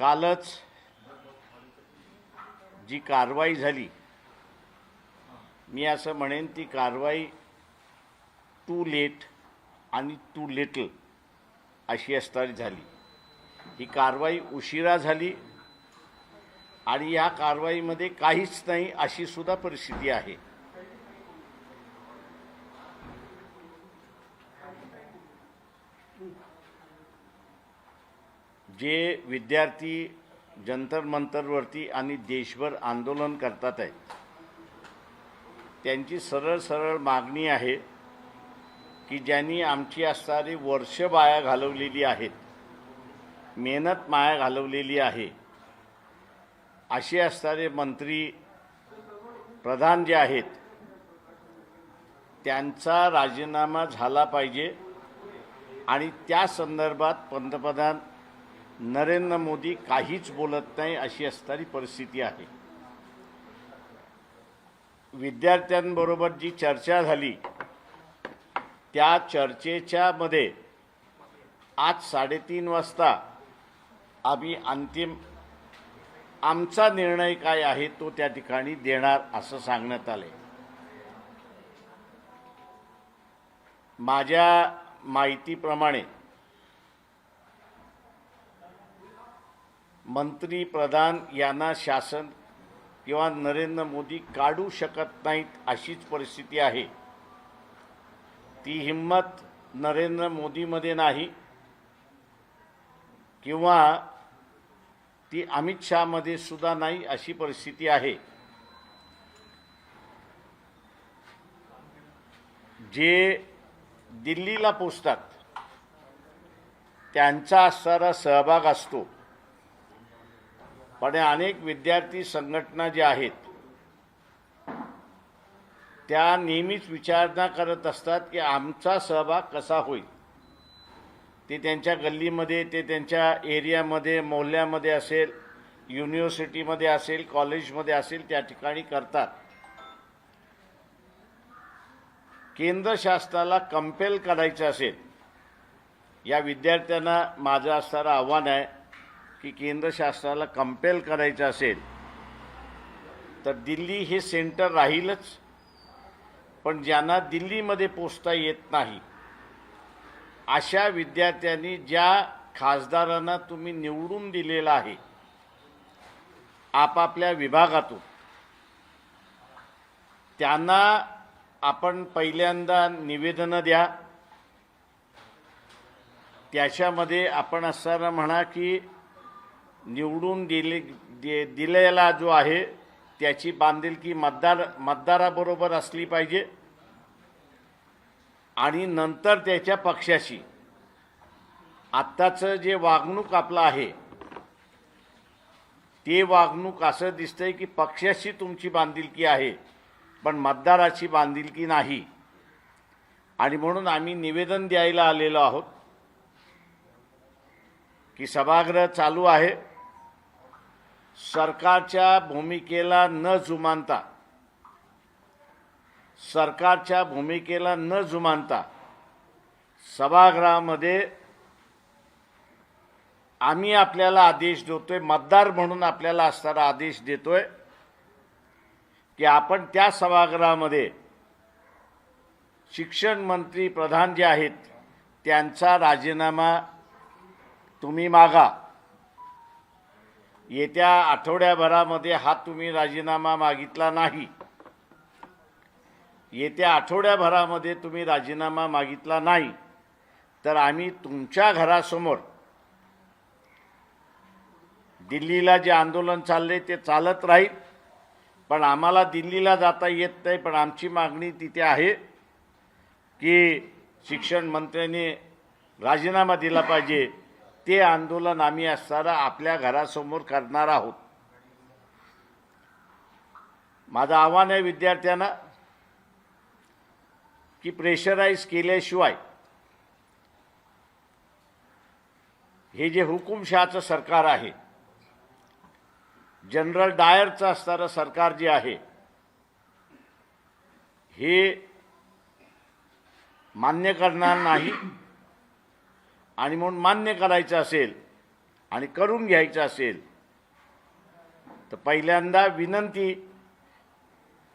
कालच जी कारवाई झाली, मी असं म्हणेन ती कारवाई टू लेट आणि टू लिटल अशी असताना झाली। ही कारवाई उशिरा झाली आणि या कारवाईमध्ये काहीच नाही अशी सुद्धा परिस्थिती आहे। जे विद्यार्थी जंतर मंतरवरती आणि देशभर आंदोलन करतात आहेत, त्यांची सरळ सरळ मागणी आहे की ज्यांनी आमची असणारी वर्ष वाया घालवलेली आहेत, मेहनत माया घालवलेली आहे, असे असणारे मंत्री प्रधान जे आहेत त्यांचा राजीनामा झाला पाहिजे आणि त्या संदर्भात पंतप्रधान नरेंद्र मोदी काहीच बोलत नाही अशी असणारी परिस्थिती आहे। विद्यार्थ्यांबरोबर जी चर्चा झाली त्या चर्चेच्या मध्ये आज 3:30 वाजता आम्ही अंतिम आमचा निर्णय काय आहे तो त्या ठिकाणी देणार असं सांगण्यात आले। माझ्या माहितीप्रमाणे मंत्री प्रधान यांना शासन किंवा नरेंद्र मोदी काढू शकत नाहीत अशीच परिस्थिती आहे। ती हिम्मत नरेंद्र मोदीमध्ये नाही किंवा ती अमित शहामध्ये सुद्धा नाही अशी परिस्थिती आहे। जे दिल्लीला पोचतात त्यांचा असणारा सहभाग असतो, पण अनेक विद्यार्थी संघटना ज्या आहेत त्या नेहमीच विचारणा करत असतात की आमचा सहभाग कसा होईल। ते त्यांच्या गल्लीमध्ये, ते त्यांच्या एरियामध्ये, मोहल्ल्यामध्ये असेल, युनिव्हर्सिटीमध्ये असेल, कॉलेजमध्ये असेल, त्या ठिकाणी करतात। केंद्र शासनाला कंपेल करायचं असेल, या विद्यार्थ्यांना माझं असणारं आव्हान आहे की केंद्र शासनाला कंपेल करायचं असेल तर दिल्ली हे सेंटर राहीलच, पण ज्यांना दिल्लीमध्ये पोचता येत नाही अशा विद्यार्थ्यांनी ज्या खासदारांना तुम्ही निवडून दिलेला आहे आपापल्या विभागातून, त्यांना आपण पहिल्यांदा निवेदन द्या। त्याच्यामध्ये आपण असताना म्हणा की निवडून दिलेला जो आहे त्याची बांधिलकी मतदाराबरोबर असली पाहिजे आणि नंतर त्याच्या पक्षाशी आत्ताचं जे वागणूक आपलं आहे ते वागणूक असं दिसतंय की पक्षाशी तुमची बांधिलकी आहे पण मतदाराची बांधिलकी नाही। आणि म्हणून आम्ही निवेदन द्यायला आलेलो आहोत की सभागृह चालू आहे, सरकारच्या भूमिकेला न जुमानता सभागृहामध्ये आम्ही आपल्याला आदेश देतोय, मतदार म्हणून आपल्याला असणारा आदेश देतोय की आपण त्या सभागृहामध्ये शिक्षण मंत्री प्रधान जे आहेत त्यांचा राजीनामा तुम्ही मागा। येत्या आठवड्याभरामध्ये हा तुम्ही राजीनामा मागितला नाही, येत्या आठवड्याभरामध्ये तुम्ही राजीनामा मागितला नाही तर आम्ही तुमच्या घरासमोर दिल्लीला जे आंदोलन चालले ते चालत राहील, पण आम्हाला दिल्लीला जाता येत नाही। पण आमची मागणी तिथे आहे की शिक्षण मंत्र्यांनी राजीनामा दिला पाहिजे। ते आंदोलन आम्ही असताना आपल्या घरासमोर करणार आहोत। माझं आव्हान आहे विद्यार्थ्यांना की प्रेशराईज केल्याशिवाय हे जे हुकुमशहाचं सरकार आहे, जनरल डायरचं असणारं सरकार जे आहे हे मान्य करणार नाही। आणि म्हणून मान्य करायचं असेल आणि करून घ्यायचं असेल तर पहिल्यांदा विनंती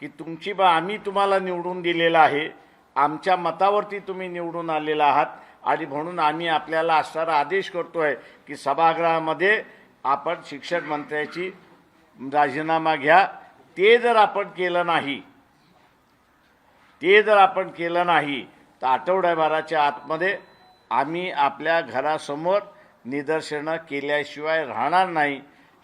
की तुमची आम्ही तुम्हाला निवडून दिलेलं आहे, आमच्या मतावरती तुम्ही निवडून आलेला आहात आणि म्हणून आम्ही आपल्याला असणारा आदेश करतोय की सभागृहामध्ये आपण शिक्षण मंत्र्याची राजीनामा घ्या. ते जर आपण केलं नाही तर आठवड्याभराच्या आतमध्ये आम्ही आपल्या घरासमोर निदर्शनं केल्याशिवाय राहणार नाही.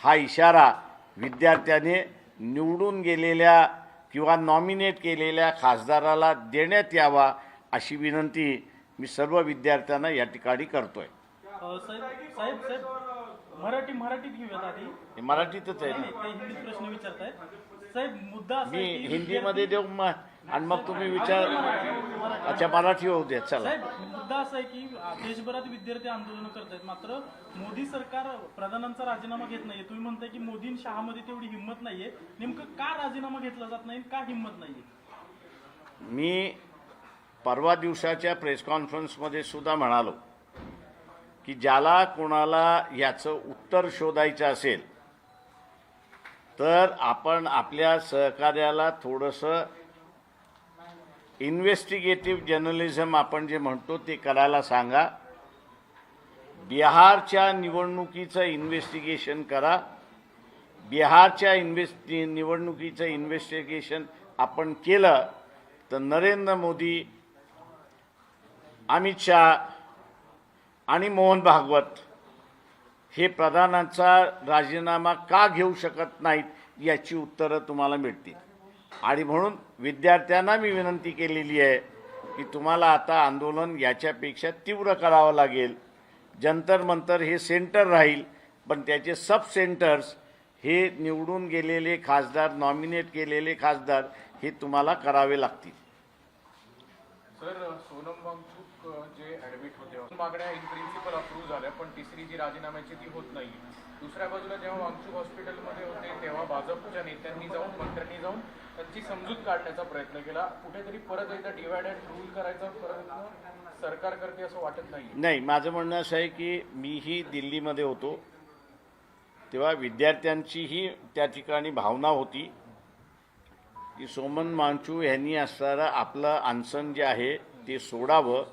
हा इशारा विद्यार्थ्याने निवडून गेलेल्या किंवा नॉमिनेट केलेल्या खासदाराला देण्यात यावा अशी विनंती मी सर्व विद्यार्थ्यांना या ठिकाणी करतोय. साहेब मराठीत घेऊयात आधी. हे मराठीतच आहे नाही, ना. ते हिंदीत प्रश्न विचारतायत. साहेब मुद्दा असा मी आहे की हिंदीमध्ये देऊ आणि मग तुम्ही विचार. अच्छा, मराठी होऊ द्या. चला. साहेब मुद्दा असा आहे की देशभरात विद्यार्थी आंदोलन करत आहेत, मात्र मोदी सरकार प्रधानांचा राजीनामा घेत नाहीये. तुम्ही म्हणताय की मोदी शहामध्ये तेवढी हिंमत नाहीये. नेमकं का राजीनामा घेतला जात नाही, का हिंमत नाहीये? मी परवा दिवसाच्या प्रेस कॉन्फरन्समध्ये सुद्धा म्हणालो की ज्याला कोणाला याचं उत्तर शोधायचं असेल तर आपण आपल्या सहकार्याला थोडंसं इन्व्हेस्टिगेटिव्ह जर्नलिझम आपण जे म्हणतो ते करायला सांगा. बिहारच्या निवडणुकीचं इन्व्हेस्टिगेशन करा. बिहारच्या निवडणुकीचं इन्व्हेस्टिगेशन आपण केलं तर नरेंद्र मोदी, अमित शहा आणि मोहन भागवत हे प्रधानांचा राजीनामा का घेऊ शकत नाहीत याची उत्तरं तुम्हाला मिळतील. आणि म्हणून विद्यार्थ्यांना मी विनंती केलेली आहे की तुम्हाला आता आंदोलन याच्यापेक्षा तीव्र करावं लागेल. जंतर मंतर हे सेंटर राहील, पण त्याचे सब सेंटर्स हे निवडून गेलेले खासदार, नॉमिनेट केलेले खासदार हे तुम्हाला करावे लागतील. सर, सोनम वांगचूक जे ॲडमिट होते, मागण्या इन प्रिन्सिपल अप्रूव्ह झाल्या, पण तिसरी जी राजीनाम्याची ती होत नाही. दुसऱ्या बाजूला जेव्हा वांगचूक हॉस्पिटलमध्ये होते तेव्हा भाजपच्या नेत्यांनी जाऊन, मंत्र्यांनी जाऊन त्यांची समजूत काढण्याचा प्रयत्न केला. कुठेतरी परत एकदा डिवाइड अँड रूल करायचा प्रयत्न सरकार करते असं वाटत नाही? नाही, माझं म्हणणं असं आहे की मीही दिल्लीमध्ये होतो तेव्हा विद्यार्थ्यांचीही त्या ठिकाणी भावना होती की सोमन वांगचूक यांनी असणारं आपलं अनशन जे आहे ते सोडावं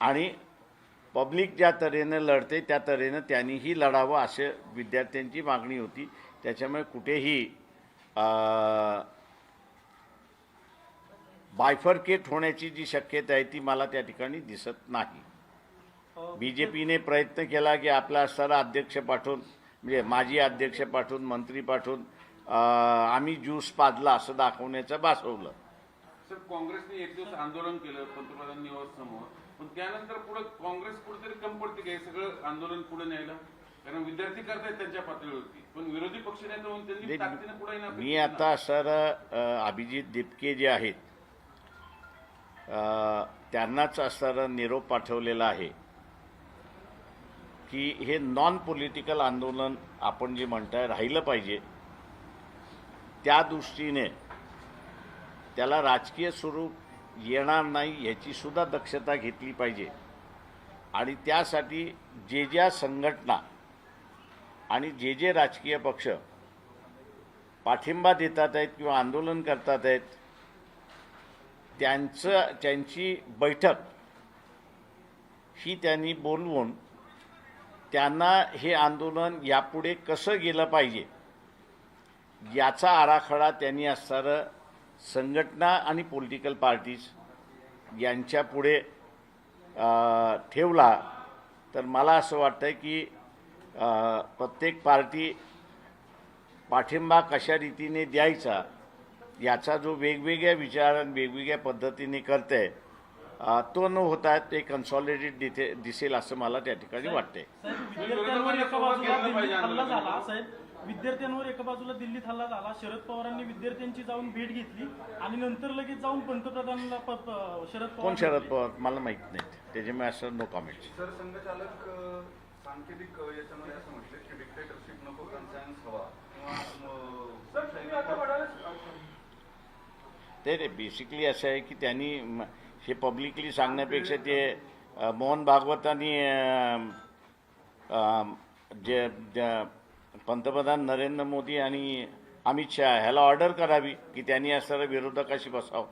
आणि पब्लिक ज्या तऱ्हेनं लढते त्या तऱ्हेनं त्यांनीही लढावं असे विद्यार्थ्यांची मागणी होती. त्याच्यामुळे कुठेही बायफर्केट होण्याची जी शक्यता आहे ती मला त्या ठिकाणी दिसत नाही. BJPने प्रयत्न केला की आपला असणारा अध्यक्ष पाठवून, म्हणजे माजी अध्यक्ष पाठवून, मंत्री पाठवून आम्ही ज्यूस पाजला असं दाखवण्याचं भासवलं. सर, काँग्रेसने एक दिवस आंदोलन केलं पंतप्रधान निवाससमोर, पण त्यानंतर पुढे काँग्रेस कुठेतरी कम पडते की हे सगळं आंदोलन पुढे न्यायला, कारण विद्यार्थी करतायत त्यांच्या पातळीवरती, पण विरोधी पक्षनेते म्हणून त्यांनी ताकदीने पुढे येणार. मी आता सर अभिजित दिपके जे आहेत त्यांनाच असणारा निरोप पाठवलेला आहे की हे नॉन पॉलिटिकल आंदोलन आपण जे म्हणताय राहिलं पाहिजे. त्या दृष्टीने त्याला राजकीय स्वरूप येणार नाही याची सुद्धा दक्षता घेतली पाहिजे. आणि त्यासाठी जे ज्या संघटना आणि जे राजकीय पक्ष पाठिंबा देतात आहेत किंवा आंदोलन करतात आहेत त्यांची बैठक ही त्यांनी बोलवून त्यांना हे आंदोलन यापुढे कसं गेलं पाहिजे याचा आराखडा त्यांनी असणारं संघटना आणि पॉलिटिकल पार्टीज यांच्यापुढे ठेवला तर मला असं वाटतं की प्रत्येक पार्टी पाठिंबा कशा रीतीने द्यायचा याचा जो वेगवेगळ्या विचारांनी वेगवेगळ्या पद्धतीने करते तो न होता ते कन्सॉलिडेट दिसेल असं मला त्या ठिकाणी वाटतंय. विद्यार्थ्यांवर एका बाजूला दिल्लीत हल्ला झाला, शरद पवारांनी विद्यार्थ्यांची जाऊन भेट घेतली आणि नंतर लगेच जाऊन पंतप्रधानांना शरद पवार मला माहित नाही, त्याच्यामुळे असं नो कॉमेंट. सर, संघचालक सांकेतिक याच्यामध्ये असं म्हटलं की डिक्टेटरशिप नको, कन्सायन्स हवा ते बेसिकली असं आहे की त्यांनी हे पब्लिकली सांगण्यापेक्षा ते मोहन भागवतांनी पंतप्रधान नरेंद्र मोदी आणि अमित शहा ह्याला ऑर्डर करावी की त्यांनी असणारा विरोधकाशी बसावं.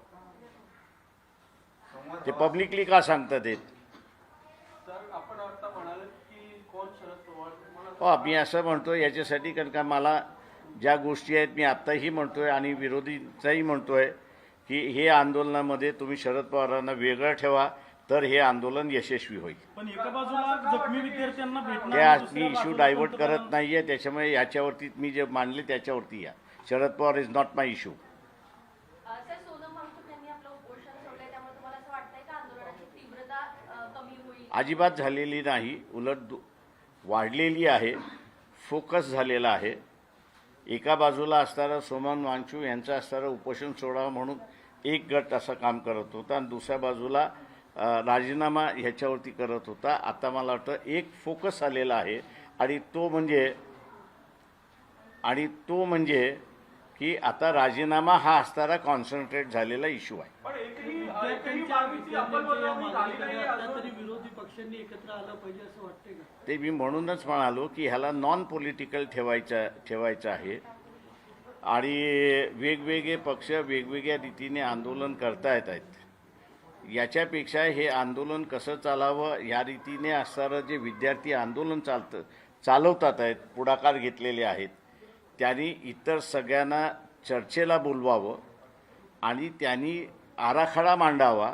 ते पब्लिकली का सांगतात येत? आपण आता म्हणाल की कोण शरद पवार हो, मी असं म्हणतो याच्यासाठी कारण का मला ज्या गोष्टी आहेत मी आत्ताही म्हणतोय आणि विरोधीचाही म्हणतोय की हे आंदोलनामध्ये तुम्ही शरद पवारांना वेगळं ठेवा तर हे आंदोलन यशस्वी होईल. पण एका बाजूला जखमी विद्यार्थ्यांना भेटणार त्या आणि मी दुसऱ्या इश्यू बाजूला डायव्हर्ट पंतप्रधान- करत नाहीये, त्याच्यामुळे याच्यावरती मी जे मांडले त्याच्यावरती या. Sharad Pawar is not my issue. Sir, Sonam Wangchuk यांनी आपलं उपोषण सोडलंय, त्यामुळे तुम्हाला असं वाटतंय का आंदोलनाची तीव्रता कमी होईल? अजिबात झालेली नाही, उलट वाढलेली आहे, फोकस झालेला आहे. एका बाजूला असणारा सोनम वांगचूक यांचं असणारं उपोषण सोडावं म्हणून एक गट असं काम करत होता आणि दुसऱ्या बाजूला राजीनामा ह्याच्यावरती करत होता. आता मला वाटतं एक फोकस आलेला आहे आणि तो म्हणजे की आता राजीनामा हा असणारा कॉन्सन्ट्रेट झालेला इश्यू आहे. विरोधी पक्षांनी एकत्र आलं पाहिजे असं वाटतंय का? ते मी म्हणूनच म्हणालो की ह्याला नॉन पॉलिटिकल ठेवायचं आहे आणि वेगवेगळे पक्ष वेगवेगळ्या रीतीने आंदोलन करता येत आहेत. याच्यापेक्षा हे आंदोलन कसं चालावं ह्या रीतीने असणारं जे विद्यार्थी आंदोलन चालवतात आहेत, पुढाकार घेतलेले आहेत, त्यांनी इतर सगळ्यांना चर्चेला बोलवावं आणि त्यांनी आराखडा मांडावा.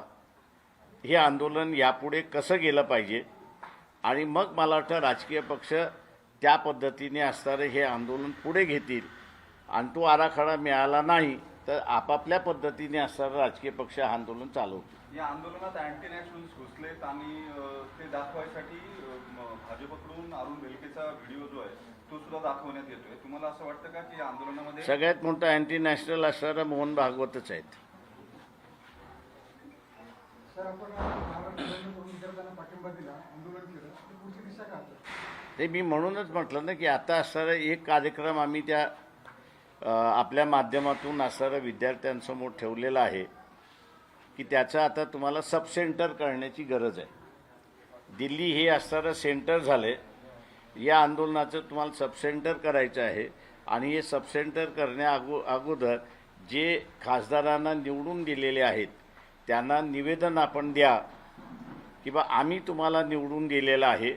हे आंदोलन यापुढे कसं गेलं पाहिजे आणि मग मला वाटतं राजकीय पक्ष त्या पद्धतीने असणारे हे आंदोलन पुढे घेतील आणि तो आराखडा मिळाला नाही तर आपापल्या पद्धतीने असणारा राजकीय पक्ष हा आंदोलन चालवतील. या आंदोलनात अँटी नॅशनल्स घुसलेत आणि ते दाखवायसाठी भाजपकडून अरुण बेलकेचा व्हिडिओ जो आहे तो सुद्धा दाखवण्यात येतोय. तुम्हाला असं वाटतं का की या आंदोलनामध्ये सगळ्यात मोठा अँटी नॅशनल असणारा मोहन भागवतच आहेत. सर, आपण महाराष्ट्र विद्यार्थ्यांना पाठिंबा दिला, आंदोलन केलं, तर पुढची दिशा काय आता? ते मी म्हणूनच म्हटलं ना की आता असणारा एक कार्यक्रम आम्ही त्या आपल्या माध्यमातून असणारा विद्यार्थ्यांसमोर ठेवलेला आहे की त्याचं आता तुम्हाला सब सेंटर करण्याची गरज आहे. दिल्ली हे असणारं सेंटर झाले, या आंदोलनाचं तुम्हाला सब सेंटर करायचं आहे आणि हे सब सेंटर अगोदर जे खासदारांना निवडून दिलेले आहेत त्यांना निवेदन आपण द्या की बा आम्ही तुम्हाला निवडून दिलेलं आहे,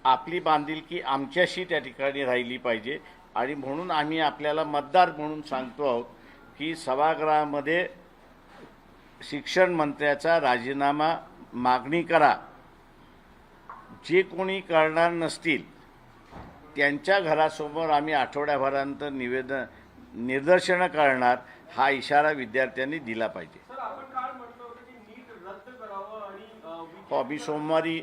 आपली बांधिलकी आमच्याशी त्या ठिकाणी राहिली पाहिजे आणि म्हणून आम्ही आपल्याला मतदार म्हणून सांगतो आहोत की सभागृहामध्ये शिक्षण मंत्र्याचा राजीनामा मागणी करा. जे कोणी करणार नसतील त्यांच्या घरासमोर आम्ही आठवड्याभरानंतर निदर्शनं करणार, हा इशारा विद्यार्थ्यांनी दिला पाहिजे. हो, मी सोमवारी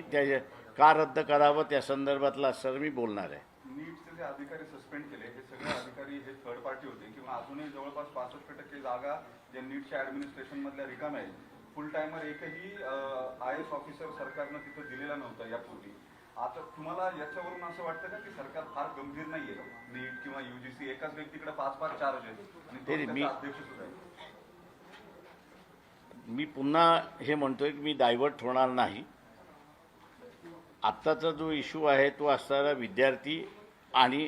का रद्द करावं त्या संदर्भातला सर मी बोलणार आहे. नीटचे जे अधिकारी सस्पेंड केले हे सगळे अधिकारी हे थर्ड पार्टी होते किंवा अजूनही जवळपास 65% जागा ज्या नीटच्या ऍडमिनिस्ट्रेशन मधल्या रिकाम्या आहेत. फुल टायमर एकही IAS ऑफिसर सरकारनं तिथं दिलेला नव्हता यापूर्वी. आता तुम्हाला याच्यावरून असं वाटतं का की सरकार फार गंभीर नाहीये? नीट किंवा UGC एकाच व्यक्तीकडे 5-5 चार्ज आहेत आणि तो त्याचा अध्यक्ष सुद्धा आहे. मी पुन्हा हे म्हणतोय की मी डायव्हर्ट होणार नाही. आत्ताचा जो इश्यू आहे तो असणारा विद्यार्थी आणि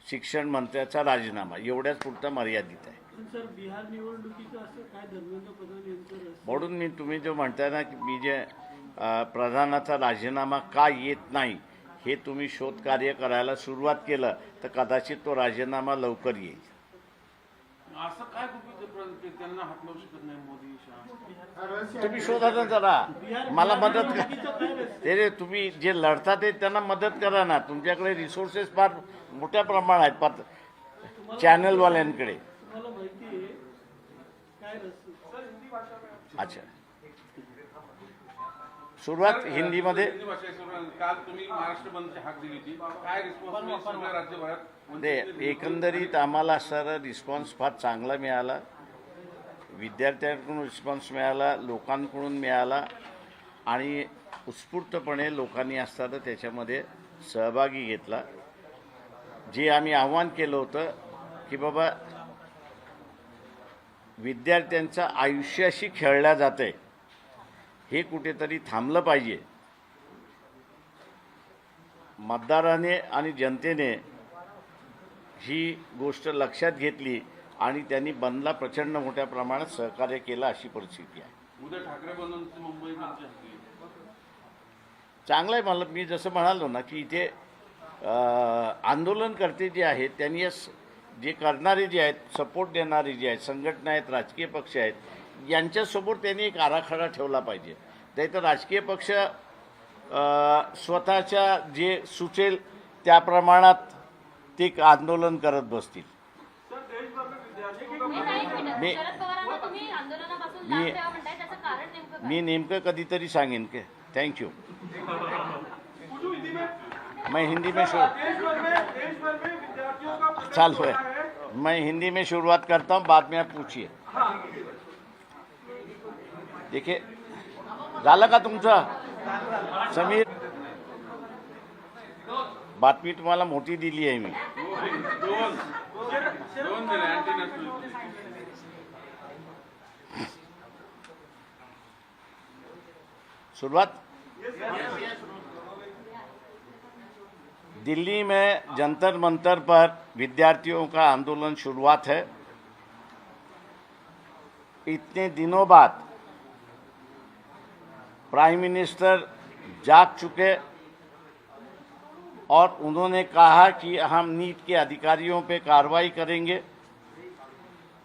शिक्षण मंत्र्याचा राजीनामा एवढ्याच पुरता मर्यादित आहे. सर, बिहार निवडणुकीचं असं काय धर्मेंद्र प्रधान यांचं म्हणून मी तुम्ही जो म्हणताय ना की मी जे प्रधानाचा राजीनामा का येत नाही हे तुम्ही शोधकार्य करायला सुरुवात केलं तर कदाचित तो राजीनामा लवकर येईल. असं काय गुपित त्यांना हात लावू शकत नाही मोदी शहा? तुम्ही शोधा ना जरा, मला मदत करा. ते तुम्ही जे लढतात ते त्यांना मदत करा ना. तुमच्याकडे रिसोर्सेस फार मोठ्या प्रमाणात आहेत फार चॅनलवाल्यांकडे. तुम्हाला माहिती आहे काय रस्ते? अच्छा, सुरुवात हिंदीमध्ये. हिंदी भाषा काल तुम्ही महाराष्ट्र बंदची हाक दिली होती, काय रिस्पॉन्स सगळ्या राज्यभरात? एकंदरीत आम्हाला सर रिस्पॉन्स फार चांगला मिळाला, विद्यार्थ्यांकडून रिस्पॉन्स मिळाला, लोकांकडून मिळाला आणि उत्स्फूर्तपणे लोकांनी असताना त्याच्यामध्ये सहभागी घेतला. जे आम्ही आव्हान केलं होतं की बाबा विद्यार्थ्यांचं आयुष्याशी खेळल्या जातंय, हे कुठेतरी थांबलं पाहिजे. मतदाराने आणि जनतेने ही गोष्ट लक्षात घेतली आणि त्यांनी बंदला प्रचंड मोठ्या प्रमाणात सहकार्य केलं अशी परिस्थिती आहे. उद्या ठाकरे बंधूंची मुंबई चर्चा असते. चांगलं आहे. मला मी जसं म्हणालो ना की इथे आंदोलनकर्ते जे आहेत त्यांनी जे करणारे जे आहेत, सपोर्ट देणारे जे आहेत, संघटना आहेत, राजकीय पक्ष आहेत, यांच्यासमोर त्यांनी एक आराखडा ठेवला पाहिजे. नाहीतर राजकीय पक्ष स्वतःच्या जे सुचेल त्या प्रमाणात ते आंदोलन करत बसतील. मी- शरद पवारांना तुम्ही आंदोलनापासून लांब ठेवा म्हणताय, त्याचं कारण नेमकं काय? मी नेमकं कधीतरी सांगेन की थँक्यू. मैं हिंदी में चालू है. मैं हिंदी में शुरुआत करता हूँ, बाद में आप पूछिए. देखिए झालं का तुमचं समीर? बातमी तुम्हाला मोठी दिली आहे मी. दोन दिले अँटी नॅशनल. शुरुआत दिल्ली में जंतर मंतर पर विद्यार्थियों का आंदोलन शुरुआत है. इतने दिनों बाद प्राइम मिनिस्टर जाग चुके और उन्होंने कहा कि हम नीट के अधिकारियों पे कार्रवाई करेंगे.